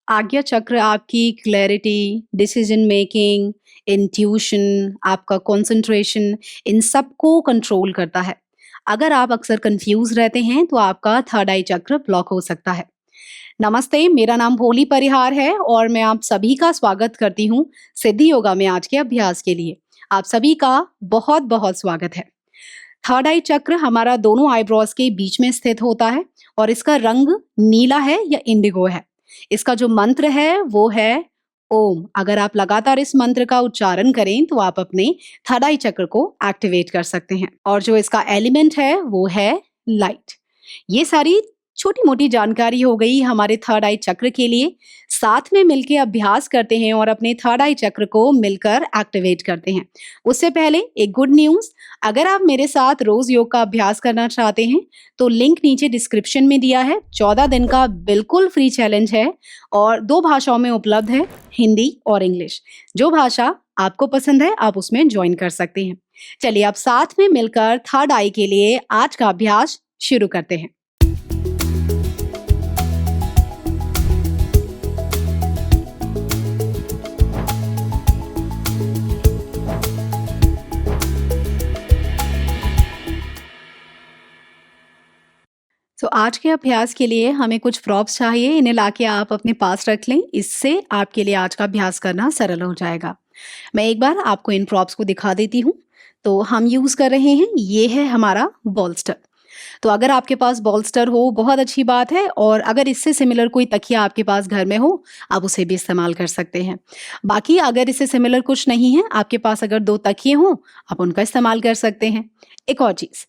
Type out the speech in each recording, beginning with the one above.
आज्ञा चक्र आपकी क्लैरिटी, डिसीजन मेकिंग, इंट्यूशन, आपका कंसंट्रेशन इन सबको कंट्रोल करता है। अगर आप अक्सर कंफ्यूज रहते हैं तो आपका थर्ड आई चक्र ब्लॉक हो सकता है। नमस्ते, मेरा नाम भोली परिहार है और मैं आप सभी का स्वागत करती हूँ सिद्धि योगा में आज के अभ्यास के लिए। आप सभी का बहुत बहुत स्वागत है। थर्ड आई चक्र हमारा दोनों आईब्रोज के बीच में स्थित होता है और इसका रंग नीला है या इंडिगो है। इसका जो मंत्र है वो है ओम। अगर आप लगातार इस मंत्र का उच्चारण करें तो आप अपने थर्ड आई चक्र को एक्टिवेट कर सकते हैं। और जो इसका एलिमेंट है वो है लाइट। ये सारी छोटी मोटी जानकारी हो गई हमारे थर्ड आई चक्र के लिए। साथ में मिलकर अभ्यास करते हैं और अपने थर्ड आई चक्र को मिलकर एक्टिवेट करते हैं। उससे पहले एक गुड न्यूज, अगर आप मेरे साथ रोज योग का अभ्यास करना चाहते हैं तो लिंक नीचे डिस्क्रिप्शन में दिया है। 14 दिन का बिल्कुल फ्री चैलेंज है और 2 भाषाओं में उपलब्ध है, हिंदी और इंग्लिश। जो भाषा आपको पसंद है आप उसमें ज्वाइन कर सकते हैं। चलिए आप साथ में मिलकर थर्ड आई के लिए आज का अभ्यास शुरू करते हैं। तो आज के अभ्यास के लिए हमें कुछ प्रॉप्स चाहिए। इन्हें लाके आप अपने पास रख लें। इससे आपके लिए आज का अभ्यास करना सरल हो जाएगा। मैं एक बार आपको इन प्रॉप्स को दिखा देती हूँ। तो हम यूज कर रहे हैं, ये है हमारा बॉल्स्टर। तो अगर आपके पास बॉल्स्टर हो बहुत अच्छी बात है, और अगर इससे सिमिलर कोई तकिया आपके पास घर में हो आप उसे भी इस्तेमाल कर सकते हैं। बाकी अगर इससे सिमिलर कुछ नहीं है, आपके पास अगर 2 तकिए हों आप उनका इस्तेमाल कर सकते हैं। एक और चीज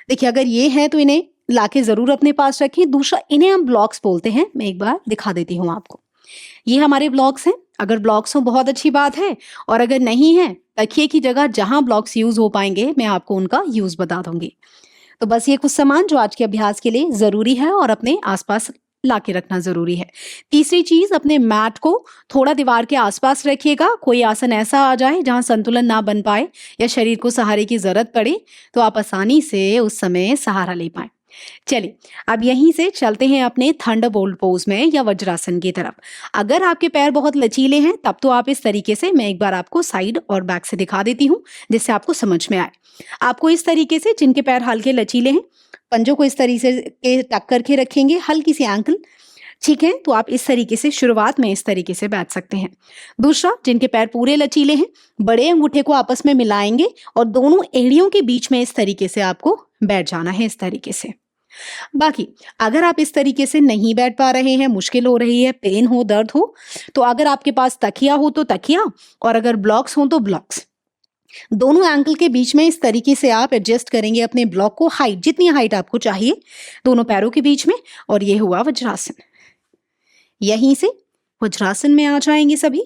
देखिए, अगर ये है तो इन्हें लाके जरूर अपने पास रखें। दूसरा, इन्हें हम ब्लॉक्स बोलते हैं। मैं एक बार दिखा देती हूँ आपको। ये हमारे ब्लॉक्स हैं। अगर ब्लॉक्स हो बहुत अच्छी बात है, और अगर नहीं है तकिए की जगह जहां ब्लॉक्स यूज हो पाएंगे मैं आपको उनका यूज बता दूंगी। तो बस ये कुछ सामान जो आज के अभ्यास के लिए जरूरी है और अपने आसपास ला के रखना जरूरी है। तीसरी चीज, अपने मैट को थोड़ा दीवार के आसपास रखिएगा। कोई आसन ऐसा आ जाए जहां संतुलन ना बन पाए या शरीर को सहारे की जरूरत पड़े तो आप आसानी से उस समय सहारा ले पाए। चलिए अब यहीं से चलते हैं अपने थंडरबोल्ट पोज में या वज्रासन की तरफ। अगर आपके पैर बहुत लचीले हैं तब तो आप इस तरीके से, मैं एक बार आपको साइड और बैक से दिखा देती हूँ जिससे आपको समझ में आए। आपको इस तरीके से, जिनके पैर हल्के लचीले हैं, पंजों को इस तरीके के टक करके रखेंगे, हल्की सी एंकल, ठीक है। तो आप इस तरीके से शुरुआत में इस तरीके से बैठ सकते हैं। दूसरा, जिनके पैर पूरे लचीले हैं, बड़े अंगूठे को आपस में मिलाएंगे और दोनों एड़ियों के बीच में इस तरीके से आपको बैठ जाना है, इस तरीके से। बाकी अगर आप इस तरीके से नहीं बैठ पा रहे हैं, मुश्किल हो रही है, पेन हो, दर्द हो, तो अगर आपके पास तकिया हो तो तकिया, और अगर ब्लॉक्स हो तो ब्लॉक्स। दोनों एंकल के बीच में इस तरीके से आप एडजस्ट करेंगे अपने ब्लॉक को, हाइट जितनी हाइट आपको चाहिए दोनों पैरों के बीच में, और ये हुआ वज्रासन। यहीं से वज्रासन में आ जाएंगे सभी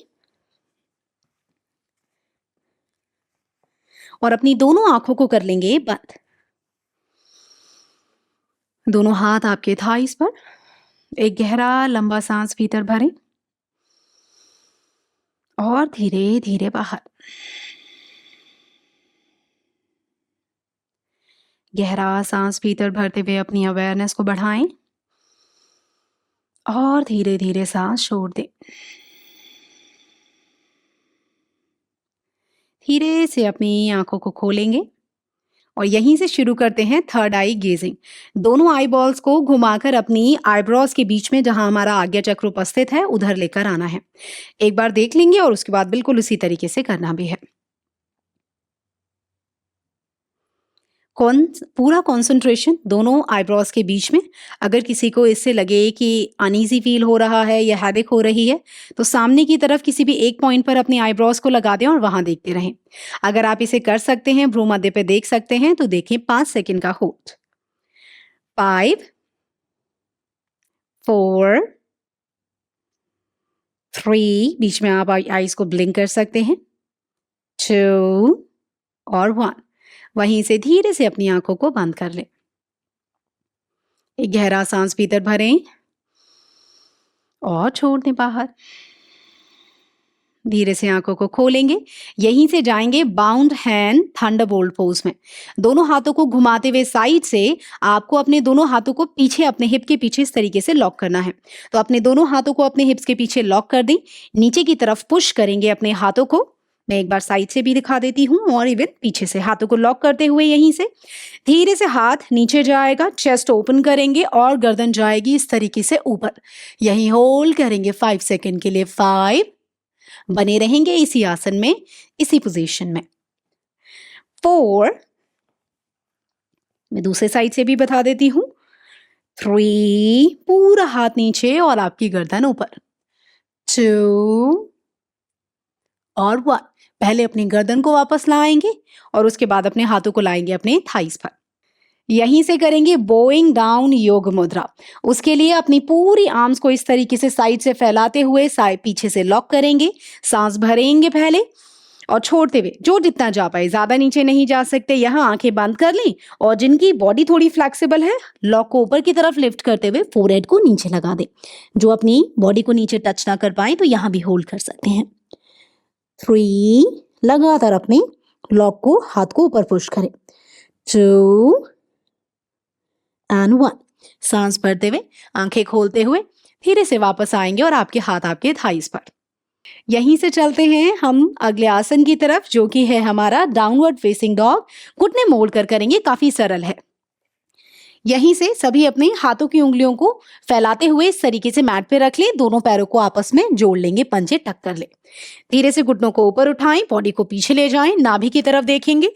और अपनी दोनों आंखों को कर लेंगे बंद। दोनों हाथ आपके थाइस पर। एक गहरा लंबा सांस भीतर भरें और धीरे धीरे बाहर। गहरा सांस भीतर भरते हुए अपनी अवेयरनेस को बढ़ाएं और धीरे धीरे सांस छोड़ दें। धीरे से अपनी आंखों को खोलेंगे और यहीं से शुरू करते हैं थर्ड आई गेजिंग। दोनों आई बॉल्स को घुमाकर अपनी आईब्रोज के बीच में, जहां हमारा आज्ञा चक्र उपस्थित है, उधर लेकर आना है। एक बार देख लेंगे और उसके बाद बिल्कुल उसी तरीके से करना भी है। पूरा कंसंट्रेशन दोनों आईब्रोज के बीच में। अगर किसी को इससे लगे कि अनईजी फील हो रहा है या हेडेक हो रही है तो सामने की तरफ किसी भी एक पॉइंट पर अपनी आईब्रोज को लगा दें और वहां देखते रहें। अगर आप इसे कर सकते हैं, भ्रू मध्य पे देख सकते हैं, तो देखें 5 सेकंड का होल्ड। 5 4 3, बीच में आप आईज को ब्लिंक कर सकते हैं, 2 और 1। वहीं से धीरे से अपनी आंखों को बंद कर लें। एक गहरा सांस भीतर भरें और छोड़ दें बाहर। धीरे से आंखों को खोलेंगे। यहीं से जाएंगे बाउंड हैंड थंडरबोल्ट पोज में। दोनों हाथों को घुमाते हुए साइड से आपको अपने दोनों हाथों को पीछे अपने हिप के पीछे इस तरीके से लॉक करना है। तो अपने दोनों हाथों को अपने हिप्स के पीछे लॉक कर दें। नीचे की तरफ पुश करेंगे अपने हाथों को। मैं एक बार साइड से भी दिखा देती हूँ और इवन पीछे से हाथों को लॉक करते हुए यहीं से धीरे से हाथ नीचे जाएगा, चेस्ट ओपन करेंगे और गर्दन जाएगी इस तरीके से ऊपर। यहीं होल्ड करेंगे 5 सेकंड के लिए। 5, बने रहेंगे इसी आसन में, इसी पोजीशन में। 4, मैं दूसरे साइड से भी बता देती हूं। 3, पूरा हाथ नीचे और आपकी गर्दन ऊपर। 2 और 1। पहले अपनी गर्दन को वापस लाएंगे और उसके बाद अपने हाथों को लाएंगे अपने थाइस पर। यहीं से करेंगे बोइंग डाउन योग मुद्रा। उसके लिए अपनी पूरी आर्म्स को इस तरीके से साइड से फैलाते हुए पीछे से लॉक करेंगे। सांस भरेंगे पहले और छोड़ते हुए जो जितना जा पाए, ज्यादा नीचे नहीं जा सकते। यहाँ आंखें बंद कर लें और जिनकी बॉडी थोड़ी फ्लेक्सिबल है, लॉक को ऊपर की तरफ लिफ्ट करते हुए फोरहेड को नीचे लगा दें। जो अपनी बॉडी को नीचे टच ना कर पाए तो यहाँ भी होल्ड कर सकते हैं। 3, लगातार अपने लॉक को, हाथ को ऊपर पुश करें। 2 and 1। सांस भरते हुए, आंखें खोलते हुए धीरे से वापस आएंगे और आपके हाथ आपके थाइस पर। यहीं से चलते हैं हम अगले आसन की तरफ, जो कि है हमारा डाउनवर्ड फेसिंग डॉग। घुटने मोड़ कर करेंगे, काफी सरल है। यहीं से सभी अपने हाथों की उंगलियों को फैलाते हुए इस तरीके से मैट पे रख लें। दोनों पैरों को आपस में जोड़ लेंगे, पंजे टक कर ले। धीरे से घुटनों को ऊपर उठाएं, बॉडी को पीछे ले जाएं, नाभि की तरफ देखेंगे।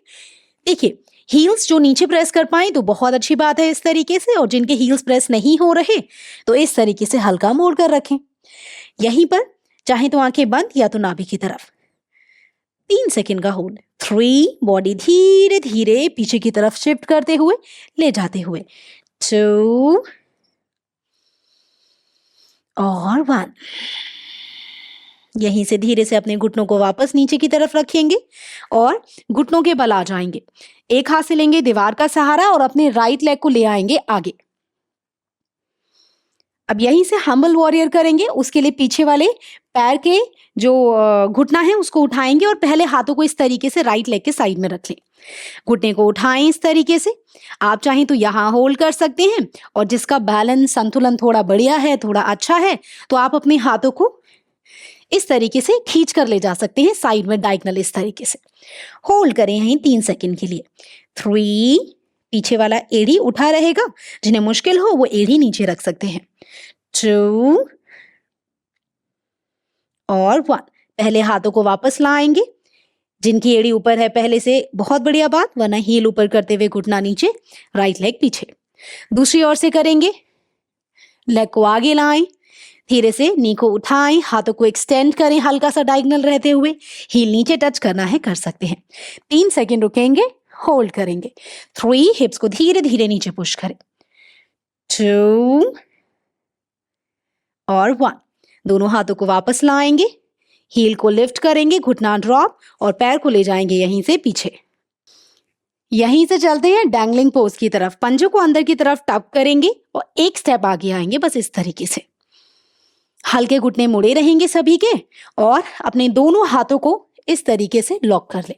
देखिए, हील्स जो नीचे प्रेस कर पाए तो बहुत अच्छी बात है इस तरीके से, और जिनके हील्स प्रेस नहीं हो रहे तो इस तरीके से हल्का मोड़ कर रखें। यहीं पर चाहे तो आंखें बंद या तो नाभि की तरफ। 3 सेकंड का होल्ड। 3, बॉडी धीरे धीरे पीछे की तरफ शिफ्ट करते हुए ले जाते हुए। 2 और 1। यहीं से धीरे से अपने घुटनों को वापस नीचे की तरफ रखेंगे और घुटनों के बल आ जाएंगे। एक हाथ से लेंगे दीवार का सहारा और अपने राइट लेग को ले आएंगे आगे। अब यहीं से हम्बल वॉरियर करेंगे। उसके लिए पीछे वाले पैर के जो घुटना है उसको उठाएंगे और पहले हाथों को इस तरीके से राइट लेग के साइड में रख लें। घुटने को उठाएं इस तरीके से। आप चाहें तो यहाँ होल्ड कर सकते हैं, और जिसका बैलेंस संतुलन थोड़ा बढ़िया है, थोड़ा अच्छा है, तो आप अपने हाथों को इस तरीके से खींच कर ले जा सकते हैं साइड में, डायगोनल इस तरीके से। होल्ड करें यहीं 3 सेकंड के लिए। 3, पीछे वाला एड़ी उठा रहेगा, जिन्हें मुश्किल हो वो एड़ी नीचे रख सकते हैं। 2 और 1। पहले हाथों को वापस लाएंगे। जिनकी एड़ी ऊपर है पहले से बहुत बढ़िया बात, वरना हील ऊपर करते हुए घुटना नीचे, राइट लेग पीछे। दूसरी ओर से करेंगे। लेग को आगे लाएं, धीरे से नी को उठाएं, हाथों को एक्सटेंड करें हल्का सा डायगोनल रहते हुए। हील नीचे टच करना है, कर सकते हैं। 3 सेकंड रुकेंगे, होल्ड करेंगे। 3, हिप्स को धीरे धीरे नीचे पुश करें। 2 और 1। दोनों हाथों को वापस लाएंगे, हील को लिफ्ट करेंगे, घुटना ड्रॉप, और पैर को ले जाएंगे यहीं से पीछे। यहीं से चलते हैं डैंगलिंग पोज की तरफ। पंजों को अंदर की तरफ टप करेंगे और एक स्टेप आगे आएंगे, बस इस तरीके से। हल्के घुटने मुड़े रहेंगे सभी के, और अपने दोनों हाथों को इस तरीके से लॉक कर ले।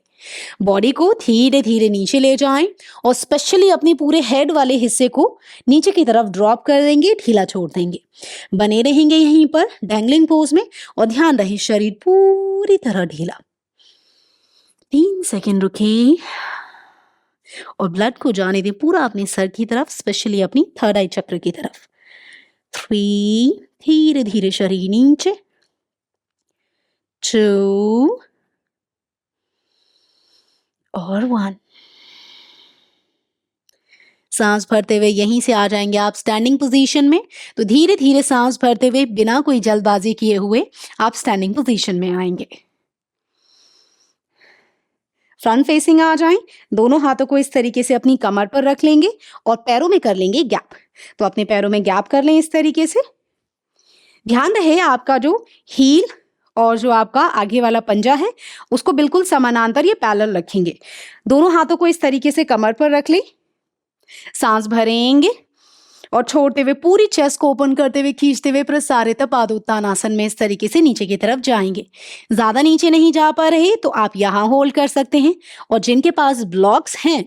बॉडी को धीरे धीरे नीचे ले जाएं और स्पेशली अपने पूरे हेड वाले हिस्से को नीचे की तरफ ड्रॉप कर देंगे, ढीला छोड़ देंगे। बने रहेंगे यहीं पर डैंगलिंग पोज में, और ध्यान रहे शरीर पूरी तरह ढीला। 3 सेकंड रुकें और ब्लड को जाने दें पूरा अपने सर की तरफ, स्पेशली अपनी थर्ड आई चक्र की तरफ। 3, धीरे धीरे शरीर नीचे। 2 और 1। सांस भरते हुए यहीं से आ जाएंगे आप स्टैंडिंग पोजीशन में। तो धीरे धीरे सांस भरते हुए बिना कोई जल्दबाजी किए हुए आप स्टैंडिंग पोजीशन में आएंगे। फ्रंट फेसिंग आ जाएं, दोनों हाथों को इस तरीके से अपनी कमर पर रख लेंगे और पैरों में कर लेंगे गैप। तो अपने पैरों में गैप कर लें इस तरीके से। ध्यान रहे आपका जो हील और जो आपका आगे वाला पंजा है उसको बिल्कुल समानांतर या पैरेलल रखेंगे। दोनों हाथों को इस तरीके से कमर पर रख लें, सांस भरेंगे और छोड़ते हुए पूरी चेस्ट को ओपन करते हुए खींचते हुए प्रसारित पादोत्तानासन में इस तरीके से नीचे की तरफ जाएंगे। ज्यादा नीचे नहीं जा पा रहे तो आप यहाँ होल्ड कर सकते हैं, और जिनके पास ब्लॉक्स हैं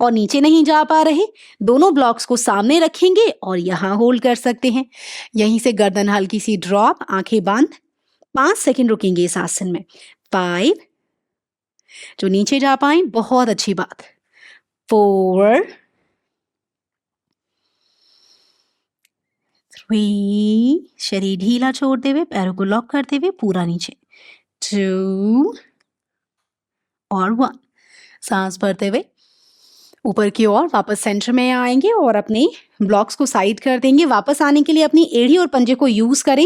और नीचे नहीं जा पा रहे, दोनों ब्लॉक्स को सामने रखेंगे और यहाँ होल्ड कर सकते हैं। यहीं से गर्दन हल्की सी ड्रॉप, आंखें बंद, 5 सेकंड रुकेंगे इस आसन में। 5, जो नीचे जा पाए बहुत अच्छी बात। 4, 3, शरीर ढीला छोड़ते हुए पैरों को लॉक करते हुए पूरा नीचे। 2 और 1, सांस भरते हुए ऊपर की ओर वापस सेंटर में आएंगे और अपने ब्लॉक्स को साइड कर देंगे। वापस आने के लिए अपनी एड़ी और पंजे को यूज करें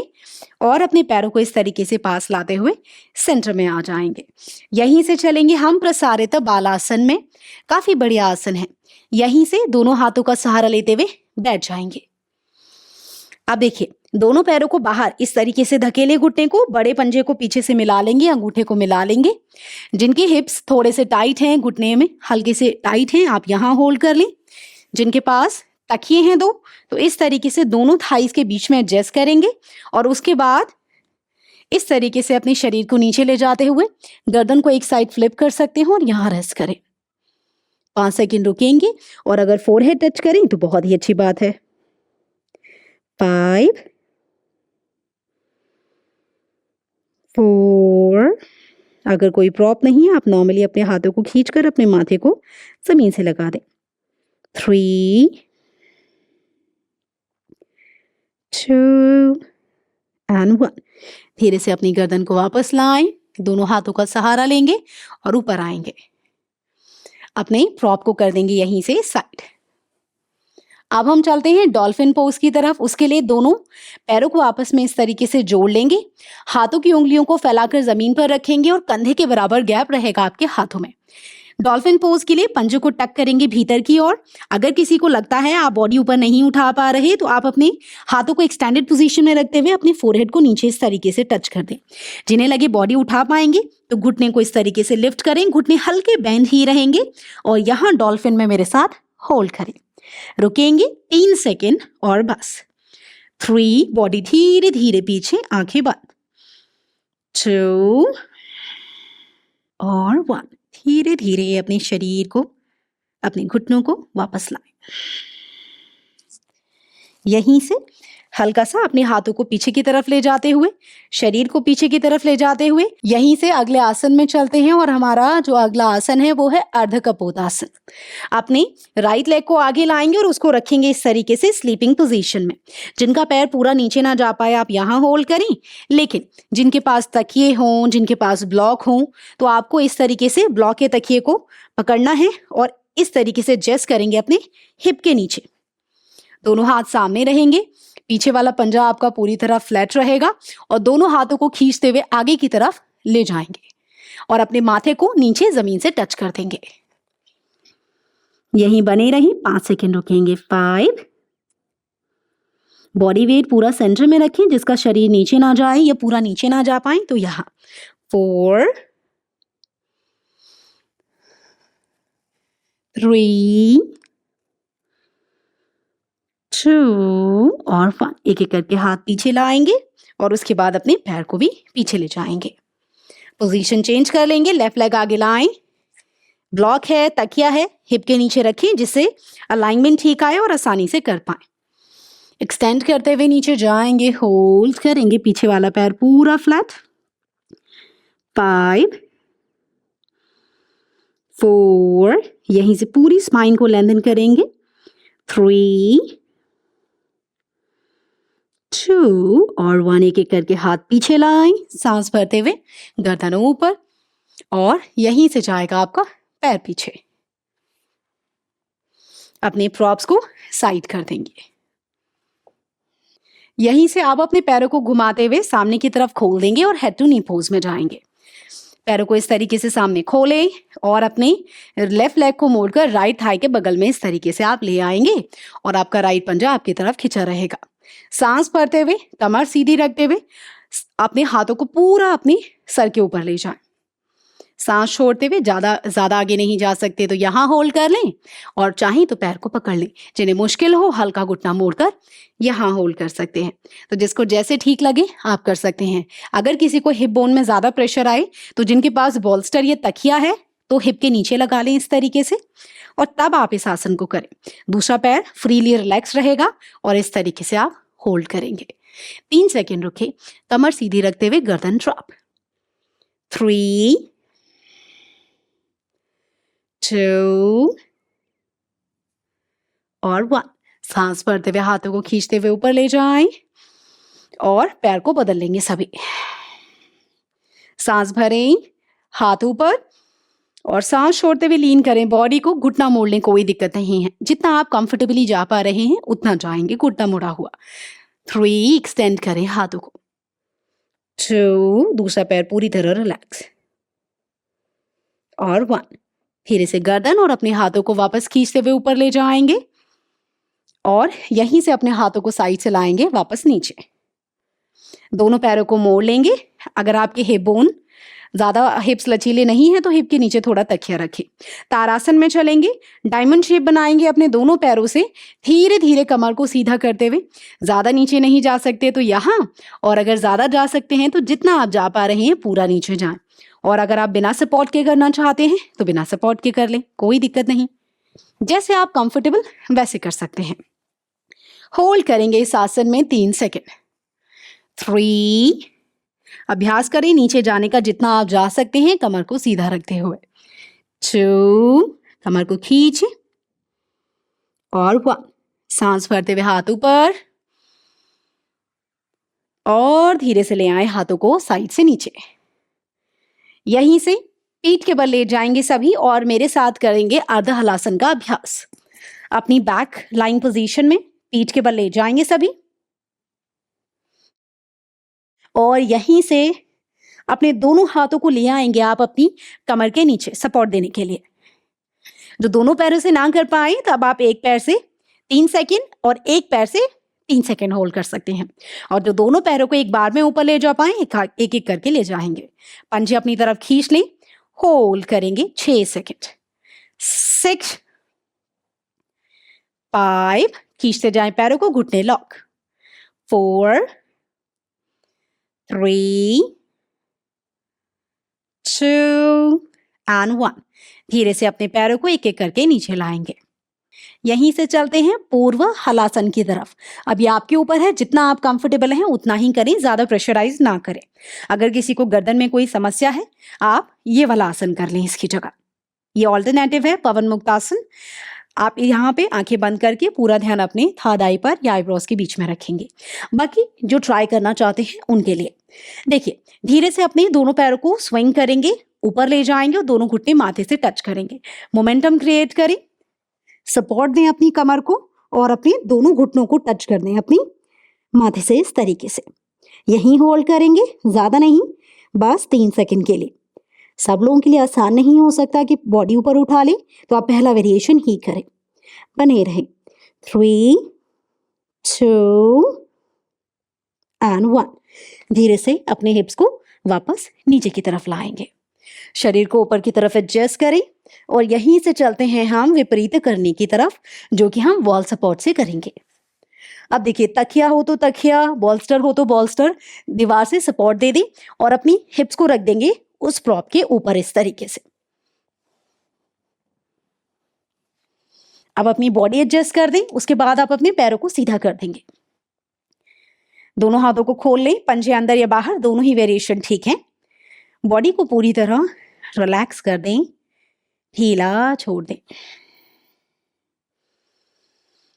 और अपने पैरों को इस तरीके से पास लाते हुए सेंटर में आ जाएंगे। यहीं से चलेंगे हम प्रसारित बालासन में। काफी बढ़िया आसन है। यहीं से दोनों हाथों का सहारा लेते हुए बैठ जाएंगे। अब देखिए, दोनों पैरों को बाहर इस तरीके से धकेले, घुटने को, बड़े पंजे को पीछे से मिला लेंगे, अंगूठे को मिला लेंगे। जिनके हिप्स थोड़े से टाइट हैं, घुटने में हल्के से टाइट हैं, आप यहाँ होल्ड कर लें। जिनके पास तकिए हैं दो, तो इस तरीके से दोनों थाइस के बीच में एडजस्ट करेंगे और उसके बाद इस तरीके से अपने शरीर को नीचे ले जाते हुए गर्दन को एक साइड फ्लिप कर सकते हैं और यहाँ रेस्ट करें। 5 सेकंड रुकेंगे और अगर फोरहेड टच करें तो बहुत ही अच्छी बात है। 5, 4, अगर कोई प्रॉप नहीं है आप नॉर्मली अपने हाथों को खींचकर अपने माथे को जमीन से लगा दें। 3, 2 and 1, धीरे से अपनी गर्दन को वापस लाएं, दोनों हाथों का सहारा लेंगे और ऊपर आएंगे। अपने प्रॉप को कर देंगे यहीं से साइड। अब हम चलते हैं डॉल्फिन पोज की तरफ। उसके लिए दोनों पैरों को आपस में इस तरीके से जोड़ लेंगे, हाथों की उंगलियों को फैलाकर जमीन पर रखेंगे और कंधे के बराबर गैप रहेगा आपके हाथों में। डॉल्फिन पोज के लिए पंजों को टक करेंगे भीतर की ओर। अगर किसी को लगता है आप बॉडी ऊपर नहीं उठा पा रहे तो आप अपने हाथों को एक्सटेंडेड पोजीशन में रखते हुए अपने फोरहेड को नीचे इस तरीके से टच कर दें। जिन्हें लगे बॉडी उठा पाएंगे तो घुटने को इस तरीके से लिफ्ट करें, घुटने हल्के बेंड ही रहेंगे और यहाँ डॉल्फिन में मेरे साथ होल्ड करें। रुकेंगे 3 सेकेंड और बस। 3, बॉडी धीरे धीरे पीछे, आंखें बंद। 2 और 1, धीरे धीरे अपने शरीर को, अपने घुटनों को वापस लाएं। यहीं से हल्का सा अपने हाथों को पीछे की तरफ ले जाते हुए, शरीर को पीछे की तरफ ले जाते हुए यहीं से अगले आसन में चलते हैं और हमारा जो अगला आसन है वो है अर्ध कपोतासन। अपने राइट लेग को आगे लाएंगे और उसको रखेंगे इस तरीके से स्लीपिंग पोजीशन में। जिनका पैर पूरा नीचे ना जा पाए आप यहाँ होल्ड करें, लेकिन जिनके पास तकिए हों, जिनके पास ब्लॉक हों, तो आपको इस तरीके से ब्लॉक के तकिए को पकड़ना है और इस तरीके से एडजस्ट करेंगे अपने हिप के नीचे। दोनों हाथ सामने रहेंगे, पीछे वाला पंजा आपका पूरी तरह फ्लैट रहेगा और दोनों हाथों को खींचते हुए आगे की तरफ ले जाएंगे और अपने माथे को नीचे जमीन से टच कर देंगे। यहीं बने रहें, 5 सेकंड रुकेंगे। 5, बॉडी वेट पूरा सेंटर में रखें, जिसका शरीर नीचे ना जाए या पूरा नीचे ना जा पाए तो यहाँ। 4, 3, 2 और 1, एक एक करके हाथ पीछे लाएंगे और उसके बाद अपने पैर को भी पीछे ले जाएंगे। पोजीशन चेंज कर लेंगे, लेफ्ट लेग आगे लाएं, ब्लॉक है, तकिया है, हिप के नीचे रखें जिससे अलाइनमेंट ठीक आए और आसानी से कर पाए। एक्सटेंड करते हुए नीचे जाएंगे, होल्ड करेंगे, पीछे वाला पैर पूरा फ्लैट। 5, 4, यहीं से पूरी स्पाइन को लेंथन करेंगे। 3, 2 और 1, एक एक करके हाथ पीछे लाएं, सांस भरते हुए गर्दन ऊपर और यहीं से जाएगा आपका पैर पीछे। अपने प्रॉप्स को साइड कर देंगे। यहीं से आप अपने पैरों को घुमाते हुए सामने की तरफ खोल देंगे और हेड टू नी पोज में जाएंगे। पैरों को इस तरीके से सामने खोलें और अपने लेफ्ट लेग को मोड़कर राइट थाई के बगल में इस तरीके से आप ले आएंगे और आपका राइट पंजा आपकी तरफ खिंचा रहेगा। सांस भरते हुए कमर सीधी रखते हुए अपने हाथों को पूरा अपने सर के ऊपर ले जाएं। सांस छोड़ते हुए ज़्यादा ज़्यादा आगे नहीं जा सकते तो यहाँ होल्ड कर लें और चाहें तो पैर को पकड़ लें। जिन्हें मुश्किल हो हल्का घुटना मोड़कर यहाँ होल्ड कर सकते हैं। तो जिसको जैसे ठीक लगे आप कर सकते हैं। अगर किसी को हिप बोन में ज़्यादा प्रेशर आए तो जिनके पास बॉल्स्टर या तकिया है तो हिप के नीचे लगा लें इस तरीके से और तब आप इस आसन को करें। दूसरा पैर फ्रीली रिलैक्स रहेगा और इस तरीके से आप होल्ड करेंगे। 3 सेकेंड रुके, कमर सीधी रखते हुए गर्दन ड्रॉप। 3 2 और 1। सांस भरते हुए हाथों को खींचते हुए ऊपर ले जाएं और पैर को बदल लेंगे सभी। सांस भरें, हाथ ऊपर और सांस छोड़ते हुए लीन करें बॉडी को। घुटना मोड़ लें, कोई दिक्कत नहीं है। जितना आप कंफर्टेबली जा पा रहे हैं उतना जाएंगे घुटना मुड़ा हुआ। 3 एक्सटेंड करें हाथों को। 2 दूसरा पैर पूरी तरह रिलैक्स और 1। धीरे से गर्दन और अपने हाथों को वापस खींचते हुए ऊपर ले जाएंगे और यहीं से अपने हाथों को साइड से लाएंगे वापस नीचे। दोनों पैरों को मोड़ लेंगे। अगर आपके हिप बोन ज्यादा हिप्स लचीले नहीं है तो हिप के नीचे थोड़ा तकिया रखें। तारासन में चलेंगे। डायमंड शेप बनाएंगे अपने दोनों पैरों से, धीरे धीरे कमर को सीधा करते हुए। ज्यादा नीचे नहीं जा सकते तो यहाँ, और अगर ज्यादा जा सकते हैं तो जितना आप जा पा रहे हैं पूरा नीचे जाएं। और अगर आप बिना सपोर्ट के करना चाहते हैं तो बिना सपोर्ट के कर लें, कोई दिक्कत नहीं। जैसे आप कंफर्टेबल वैसे कर सकते हैं। होल्ड करेंगे इस आसन में 3 सेकेंड। 3 अभ्यास करें नीचे जाने का जितना आप जा सकते हैं कमर को सीधा रखते हुए। 2 कमर को खींचे और 1। सांस भरते हुए हाथ ऊपर और धीरे से ले आए हाथों को साइड से नीचे। यहीं से पीठ के बल लेट जाएंगे सभी और मेरे साथ करेंगे अर्ध हलासन का अभ्यास। अपनी बैक लाइन पोजीशन में पीठ के बल लेट जाएंगे सभी और यहीं से अपने दोनों हाथों को ले आएंगे आप अपनी कमर के नीचे सपोर्ट देने के लिए। जो दोनों पैरों से ना कर पाए तब आप एक पैर से 3 सेकेंड और एक पैर से 3 सेकेंड होल्ड कर सकते हैं। और जो दोनों पैरों को एक बार में ऊपर ले जा पाए एक एक करके ले जाएंगे। पंजे अपनी तरफ खींच लें, होल्ड करेंगे 6 सेकेंड। 6 5 खींचते जाएं पैरों को, घुटने लॉक। 4 3 2 and 1। धीरे से अपने पैरों को एक एक करके नीचे लाएंगे। यहीं से चलते हैं पूर्व हलासन की तरफ। अब ये आपके ऊपर है, जितना आप कंफर्टेबल हैं उतना ही करें, ज्यादा प्रेशराइज ना करें। अगर किसी को गर्दन में कोई समस्या है आप ये वाला आसन कर लें इसकी जगह। ये ऑल्टरनेटिव है पवन मुक्त आसन। आप यहाँ पे आंखें बंद करके पूरा ध्यान अपने थर्ड आई पर या आईब्रोज के बीच में रखेंगे। बाकी जो ट्राई करना चाहते हैं उनके लिए देखिए, धीरे से अपने दोनों पैरों को स्विंग करेंगे, ऊपर ले जाएंगे और दोनों घुटने माथे से टच करेंगे। मोमेंटम क्रिएट करें, सपोर्ट दें अपनी कमर को और अपने दोनों घुटनों को टच कर दें अपनी माथे से इस तरीके से। यहीं होल्ड करेंगे, ज्यादा नहीं, बस 3 सेकंड के लिए। सब लोगों के लिए आसान नहीं हो सकता कि बॉडी ऊपर उठा लें, तो आप पहला वेरिएशन ही करें। बने रहें। 3 2 and 1। धीरे से अपने हिप्स को वापस नीचे की तरफ लाएंगे। शरीर को ऊपर की तरफ एडजस्ट करें और यहीं से चलते हैं हम विपरीत करने की तरफ, जो कि हम वॉल सपोर्ट से करेंगे। अब देखिए, तकिया हो तो तकिया, बॉल्स्टर हो तो बॉल्स्टर, दीवार से सपोर्ट दे दें और अपनी हिप्स को रख देंगे उस प्रॉप के ऊपर इस तरीके से। अब अपनी बॉडी एडजस्ट कर दें, उसके बाद आप अपने पैरों को सीधा कर देंगे। दोनों हाथों को खोल लें, पंजे अंदर या बाहर दोनों ही वेरिएशन ठीक है। बॉडी को पूरी तरह रिलैक्स कर दें, ढीला छोड़ दें।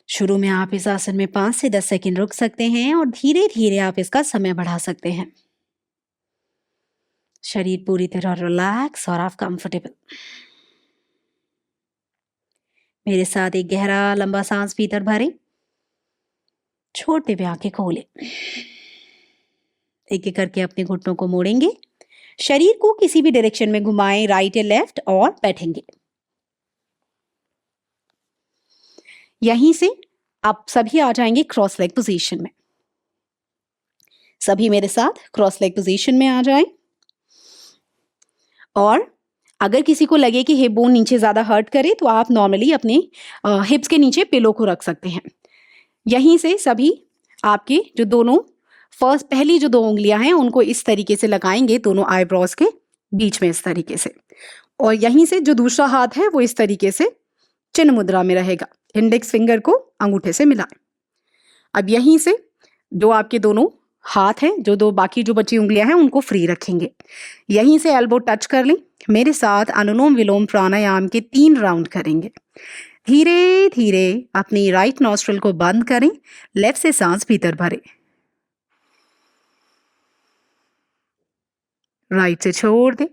शुरू में आप इस आसन में 5 से 10 सेकंड रुक सकते हैं और धीरे धीरे आप इसका समय बढ़ा सकते हैं। शरीर पूरी तरह रिलैक्स और आप कंफर्टेबल। मेरे साथ एक गहरा लंबा सांस भीतर भरें, छोड़ते हुए आंखें खोलें। एक एक करके अपने घुटनों को मोड़ेंगे, शरीर को किसी भी डायरेक्शन में घुमाएं, राइट या लेफ्ट, और बैठेंगे। यहीं से आप सभी आ जाएंगे क्रॉस लेग पोजीशन में। सभी मेरे साथ क्रॉस लेग पोजीशन में आ जाएं और अगर किसी को लगे कि हिप बोन नीचे ज़्यादा हर्ट करे तो आप नॉर्मली अपने हिप्स के नीचे पिलो को रख सकते हैं। यहीं से सभी आपके जो दोनों पहली जो 2 उँगलियाँ हैं उनको इस तरीके से लगाएँगे दोनों आईब्रोज़ के बीच में इस तरीके से। और यहीं से जो दूसरा हाथ है वो इस तरीके से चिन्ह मुद्रा में रहेगा। इंडेक्स फिंगर को अंगूठे से मिलाएँ। अब यहीं से जो आपके दोनों हाथ हैं, जो 2 बाकी जो बची उँगलियाँ हैं उनको फ्री रखेंगे। यहीं से एल्बो टच कर लें। मेरे साथ अनुलोम-विलोम प्राणायाम के 3 राउंड करेंगे। धीरे-धीरे अपनी राइट नॉस्ट्रिल को बंद करें, लेफ्ट से सांस भीतर भरें। राइट से छोड़ दें।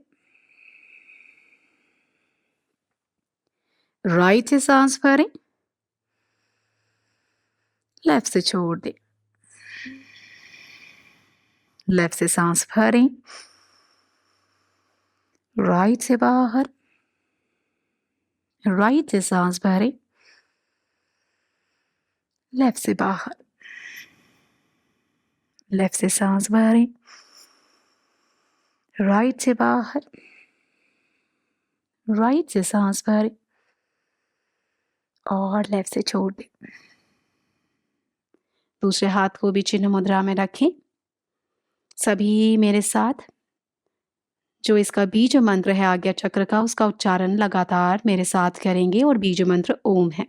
राइट से सांस भरें। लेफ्ट से छोड़ दें। लेफ्ट से सांस भरें। राइट से बाहर। राइट से सांस भरें। लेफ्ट से बाहर। लेफ्ट से सांस भरें। राइट से बाहर। राइट से सांस भरें और लेफ्ट से छोड़ दें। दूसरे हाथ को भी चिन्ह मुद्रा में रखें। सभी मेरे साथ जो इसका बीज मंत्र है आज्ञा चक्र का, उसका उच्चारण लगातार मेरे साथ करेंगे और बीज मंत्र ओम है।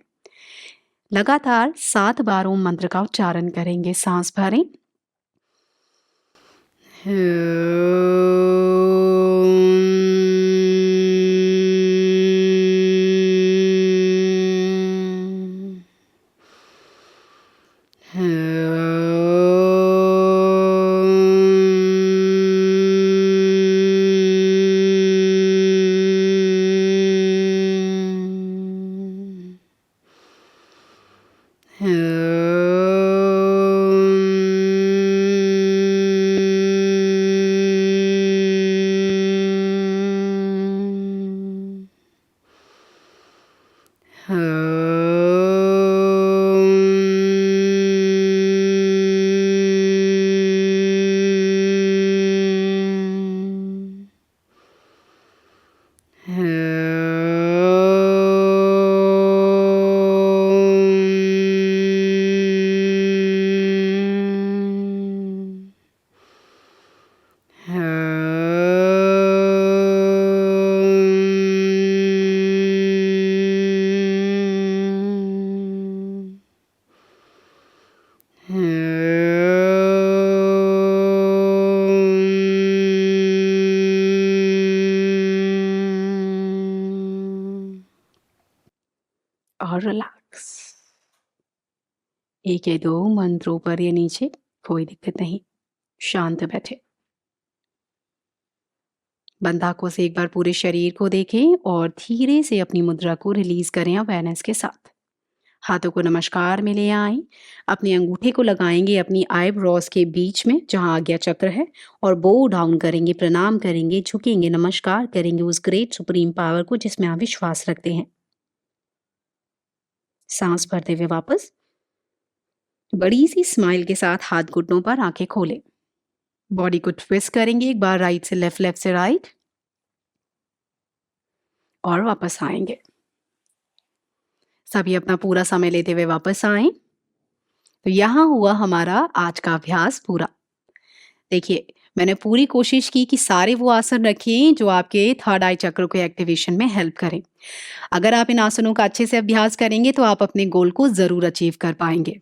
लगातार 7 बार ओम मंत्र का उच्चारण करेंगे। सांस भरें। और रिलैक्स। 1 या 2 मंत्रों पर या नीचे कोई दिक्कत नहीं, शांत बैठे। बंद आंखों से एक बार पूरे शरीर को देखें और धीरे से अपनी मुद्रा को रिलीज करें अवेयरनेस के साथ। हाथों को नमस्कार में ले आएं। अपने अंगूठे को लगाएंगे अपनी आईब्रोज के बीच में जहां आज्ञा चक्र है और बो डाउन करेंगे, प्रणाम करेंगे, झुकेंगे, नमस्कार करेंगे उस ग्रेट सुप्रीम पावर को जिसमें आप विश्वास रखते हैं। सांस भरते हुए वापस बड़ी सी स्माइल के साथ हाथ घुटनों पर आंखें खोलें। बॉडी को ट्विस्ट करेंगे एक बार, राइट से लेफ्ट, लेफ्ट से राइट, और वापस आएंगे। सभी अपना पूरा समय लेते हुए वापस आएं। तो यहाँ हुआ हमारा आज का अभ्यास पूरा। देखिए, मैंने पूरी कोशिश की कि सारे वो आसन रखें जो आपके थर्ड आई चक्र को एक्टिवेशन में हेल्प करें। अगर आप इन आसनों का अच्छे से अभ्यास करेंगे तो आप अपने गोल को ज़रूर अचीव कर पाएंगे।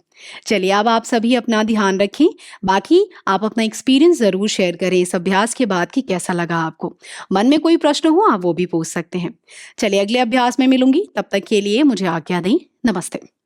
चलिए, अब आप सभी अपना ध्यान रखें। बाकी आप अपना एक्सपीरियंस ज़रूर शेयर करें इस अभ्यास के बाद कि कैसा लगा आपको। मन में कोई प्रश्न हो आप वो भी पूछ सकते हैं। चलिए, अगले अभ्यास में मिलूंगी, तब तक के लिए मुझे आज्ञा दें। नमस्ते।